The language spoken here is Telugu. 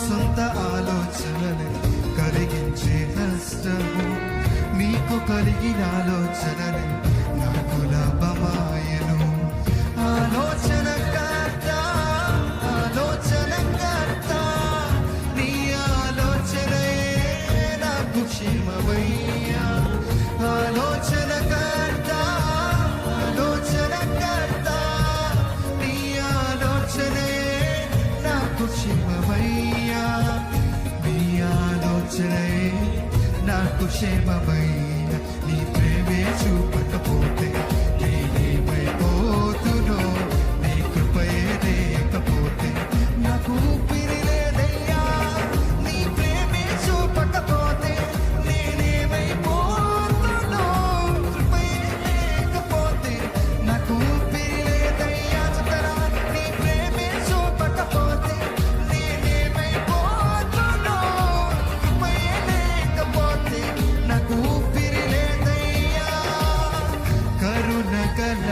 సొంత ఆలోచనలు కలిగించే నష్టము, నీకు కలిగిన ఆలోచనలు నాకు లాభమాయను. ఆలోచనకర్త, ఆలోచనకర్త, నీ ఆలోచనే నాకు క్షేమమయ్యా. ఆలోచనకర్త, ఆలోచనకర్త, నీ ఆలోచనే నాకు క్షేమమయ్యా. నీ ఆలోచనే నాకు క్షేమమయ్యా. నీ ప్రేమే చూపకపోతే నేనేమైపోతునో, నీ కృపయే లేకపోతే నాకు ఊపిరి లేదయ్యా. నీ ప్రేమే చూపకపోతే నేనేమైపోతునో, కృపయే లేకపోతే నాకు ఊపిరి లేదయ్యా. చెప్తారా? నీ ప్రేమే చూపకపోతే నేనేమైపోతునో, కృపయే లేకపోతే నాకు ఊపిరి లేదయ్యా. కరుణ గల